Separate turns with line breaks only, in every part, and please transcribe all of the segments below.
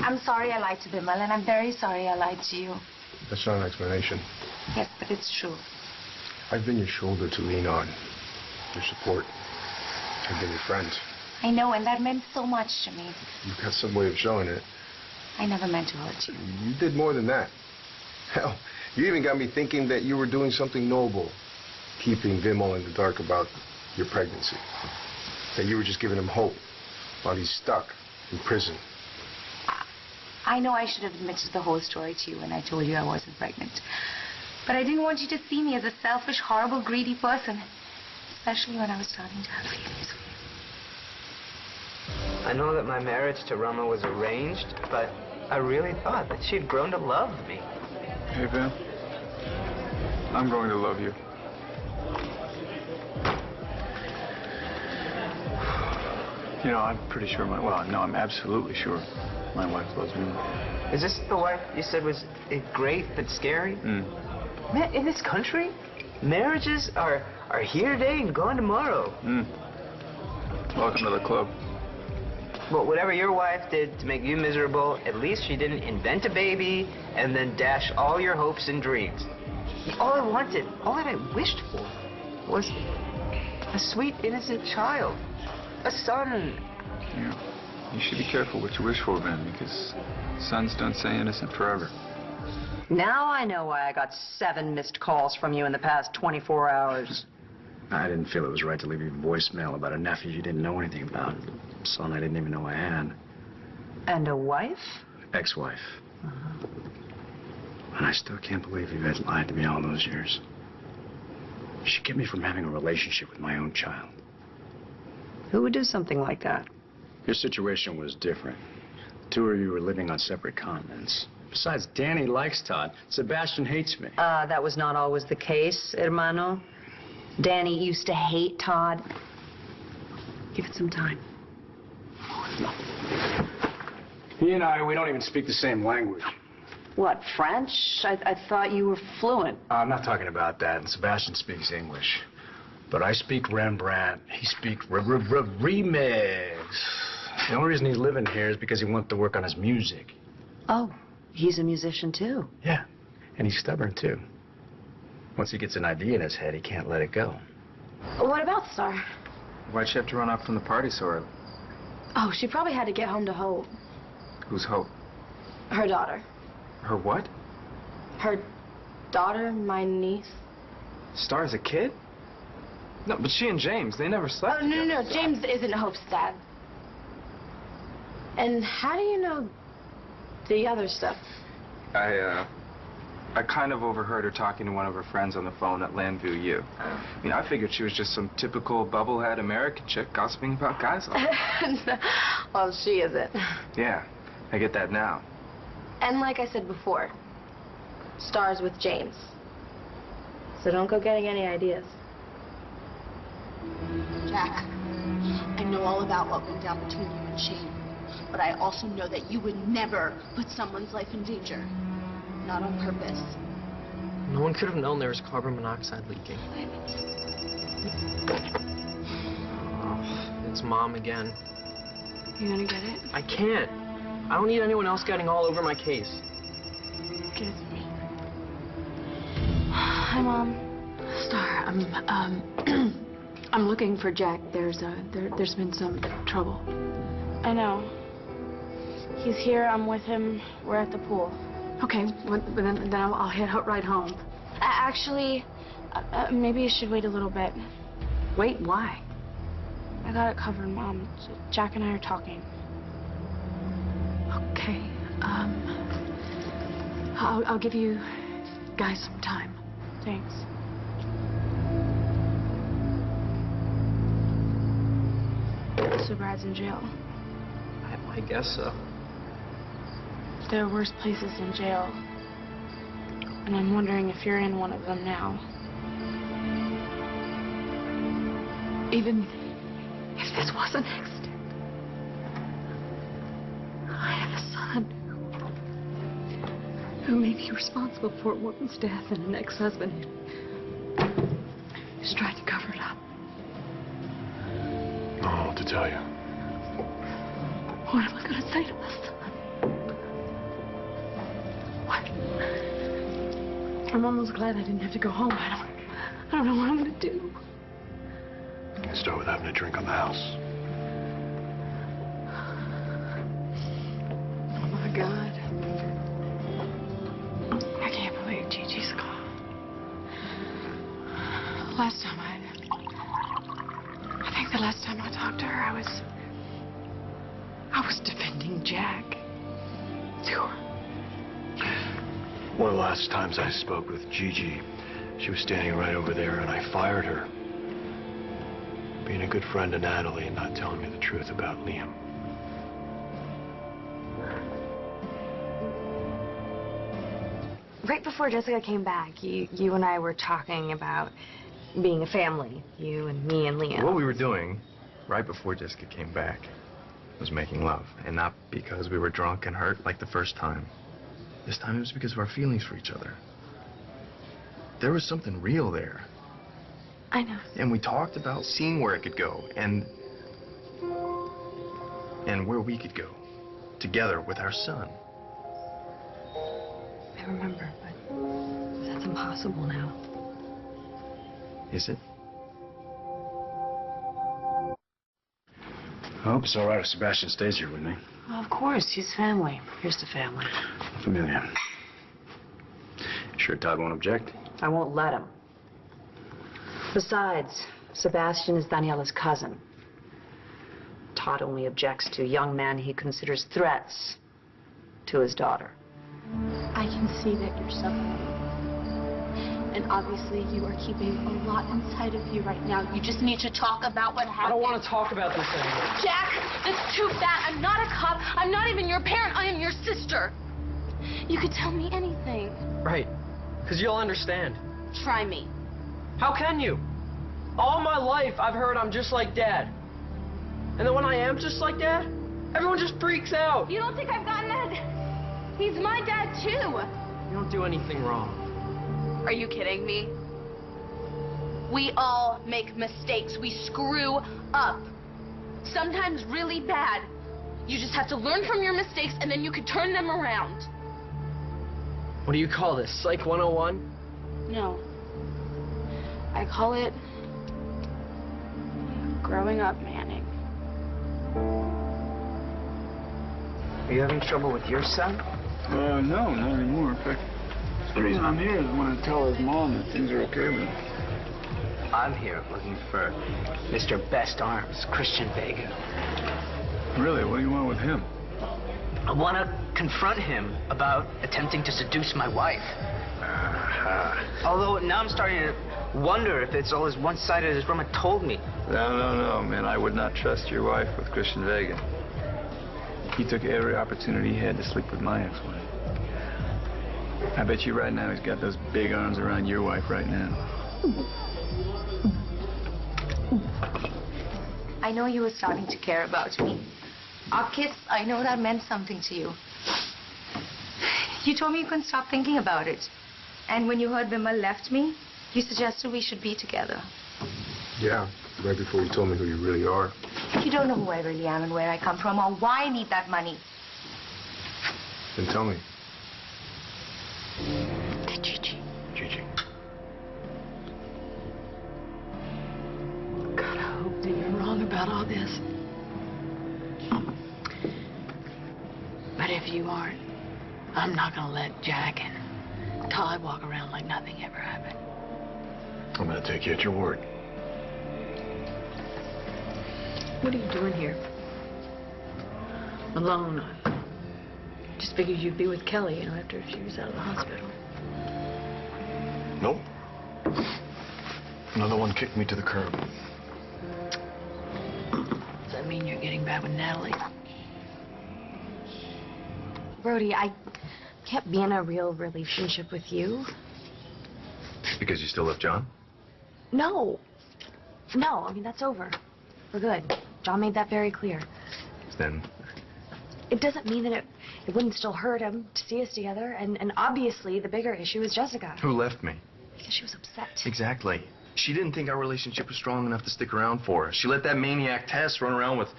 I'm sorry I lied to Bimal, and I'm very sorry I lied to you.
That's not an explanation.
Yes, but it's true.
I've been your shoulder to lean on, your support. I've been your friend.
I know, and that meant so much to me.
You've got some way of showing it.
I never meant to hurt you.
You did more than that. Hell, you even got me thinking that you were doing something noble, keeping Vimal in the dark about your pregnancy. That you were just giving him hope while he's stuck in prison.
I know I should have admitted the whole story to you when I told you I wasn't pregnant. But I didn't want you to see me as a selfish, horrible, greedy person. Especially when I was starting to have feelings for you.
I know that my marriage to Rama was arranged, but I really thought that she had grown to love me.
Hey, Vim. I'm going to love you. You know, I'm pretty sure I'm absolutely sure my wife loves me.
Is this the wife you said was great but scary? Man, in this country, marriages are here today and gone tomorrow.
Welcome to the club.
Well, whatever your wife did to make you miserable, at least she didn't invent a baby and then dash all your hopes and dreams. All I wanted, all that I wished for, was a sweet, innocent child. A son.
Yeah. You should be careful what you wish for, Ben, because sons don't stay innocent forever.
Now I know why I got 7 missed calls from you in the past 24 hours.
I didn't feel it was right to leave you a voicemail about a nephew you didn't know anything about. Son I didn't even know I had.
And a wife?
Ex-wife. And I still can't believe you had lied to me all those years. She kept me from having a relationship with my own child.
Who would do something like that?
Your situation was different. The 2 of you were living on separate continents. Besides, Danny likes Todd. Sebastian hates me.
That was not always the case, hermano. Danny used to hate Todd. Give it some time.
He and we don't even speak the same language.
What, French? I thought you were fluent.
I'm not talking about that. And Sebastian speaks English. But I speak Rembrandt. He speaks remix. The only reason he's living here is because he wants to work on his music.
Oh, he's a musician, too.
Yeah, and he's stubborn, too. Once he gets an idea in his head, he can't let it go.
What about Star?
Why'd she have to run off from the party so early?
Oh, she probably had to get home to Hope.
Who's Hope?
Her daughter.
Her what?
Her daughter, my niece.
Star's a kid? No, but she and James, they never slept
Oh, no,
together.
James isn't Hope's dad. And how do you know the other stuff?
I kind of overheard her talking to one of her friends on the phone at Landview U. I mean, I figured she was just some typical bubblehead American chick gossiping about guys all day.
Well, she isn't.
Yeah, I get that now.
And like I said before, Star's with James. So don't go getting any ideas.
Jack, I know all about what went down between you and Shane, but I also know that you would never put someone's life in danger. Not on purpose.
No one could have known there was carbon monoxide leaking. Oh, it's Mom again.
You gonna get it?
I can't. I don't need anyone else getting all over my case.
Give it to me. Hi, Mom.
Star, I'm looking for Jack. There's been some trouble.
I know. He's here. I'm with him. We're at the pool.
Okay, well, then I'll head right home.
Actually, maybe you should wait a little bit.
Wait, why?
I got it covered, Mom. Jack and I are talking.
Okay. I'll give you guys some time.
Thanks. So Brad's in jail.
I guess so.
There are worse places in jail. And I'm wondering if you're in one of them now.
Even if this was an accident, I have a son who may be responsible for a woman's death and an ex-husband who's trying to cover it up.
I don't know what to tell you.
What am I going to say to my son? I'm almost glad I didn't have to go home. I don't know what I'm going to do.
You start with having a drink on the house.
Oh, my God. I can't believe Gigi's gone. Last time I think the last time I talked to her, I was defending Jack to her.
One of the last times I spoke with Gigi, she was standing right over there, and I fired her. Being a good friend to Natalie and not telling me the truth about Liam.
Right before Jessica came back, you and I were talking about being a family. You and me and Liam.
What we were doing right before Jessica came back was making love. And not because we were drunk and hurt like the first time. This time it was because of our feelings for each other. There was something real there.
I know.
And we talked about seeing where it could go and where we could go together with our son.
I remember, but that's impossible now.
Is it?
I hope it's all right if Sebastian stays here with me.
Well, of course, he's family. Here's the family.
Familia. Sure Todd won't object?
I won't let him. Besides, Sebastian is Daniela's cousin. Todd only objects to young men he considers threats to his daughter.
I can see that you're suffering. And obviously you are keeping a lot inside of you right now. You just need to talk about what happened.
I don't want to talk about this anymore.
Jack, that's too bad. I'm not a cop. I'm not even your parent. I am your sister. You could tell me anything.
Right. Because you'll understand.
Try me.
How can you? All my life, I've heard I'm just like Dad. And then when I am just like Dad, everyone just freaks out.
You don't think I've gotten that? He's my dad, too.
You don't do anything wrong.
Are you kidding me? We all make mistakes. We screw up. Sometimes really bad. You just have to learn from your mistakes, and then you can turn them around.
What do you call this? Psych 101?
No. I call it growing up, Manning.
Are you having trouble with your son?
No, not anymore. In fact, the reason I'm here is I want to tell his mom that things are okay with him.
I'm here looking for Mr. Best Arms, Christian Vega.
Really? What do you want with him?
I want to confront him about attempting to seduce my wife. Although now I'm starting to wonder if it's all as one-sided as Roma told me.
No, man. I would not trust your wife with Christian Vega. He took every opportunity he had to sleep with my ex-wife. I bet you right now he's got those big arms around your wife right now.
I know you were starting to care about me. Our kiss, I know that meant something to you. You told me you couldn't stop thinking about it. And when you heard Vimal left me, you suggested we should be together.
Yeah, right before you told me who you really are.
You don't know who I really am and where I come from or why I need that money.
Then tell me.
Gigi.
God, I hope that you're wrong about all this. But if you aren't, I'm not going to let Jack and Todd walk around like nothing ever happened.
I'm going to take you at your word.
What are you doing here? Alone? Just figured you'd be with Kelly, after she was out of the hospital.
Nope. Another one kicked me to the curb.
Does that mean you're getting back with Natalie?
Brody, I can't be in a real relationship with you.
Because you still love John?
No. No, I mean, that's over. We're good. John made that very clear.
Then
It doesn't mean that it wouldn't still hurt him to see us together. And obviously, the bigger issue is Jessica.
who left me?
Because she was upset.
Exactly. She didn't think our relationship was strong enough to stick around for us. She let that maniac Tess run around with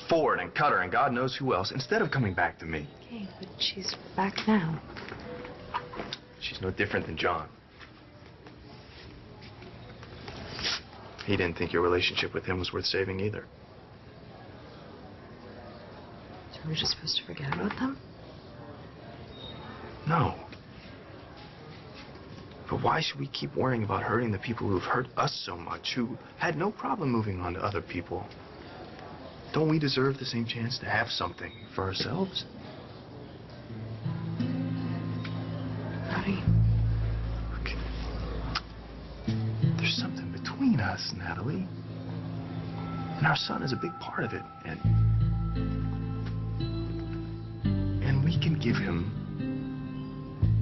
Ford and Cutter and God knows who else instead of coming back to me.
Okay, but she's back now.
She's no different than John. He didn't think your relationship with him was worth saving either.
So we're just supposed to forget about them?
No. But why should we keep worrying about hurting the people who've hurt us so much, who had no problem moving on to other people? Don't we deserve the same chance to have something for ourselves?
Honey.
Look, there's something between us, Natalie. And our son is a big part of it. And we can give him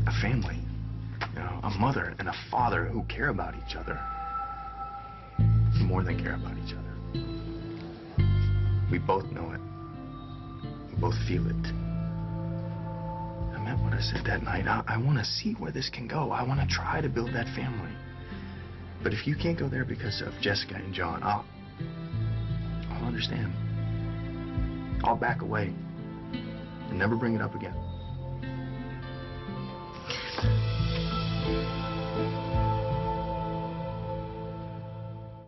a family. You know, a mother and a father who care about each other. More than care about each other. We both know it. We both feel it. I meant what I said that night. I want to see where this can go. I want to try to build that family. But if you can't go there because of Jessica and John, I'll understand. I'll back away and never bring it up again.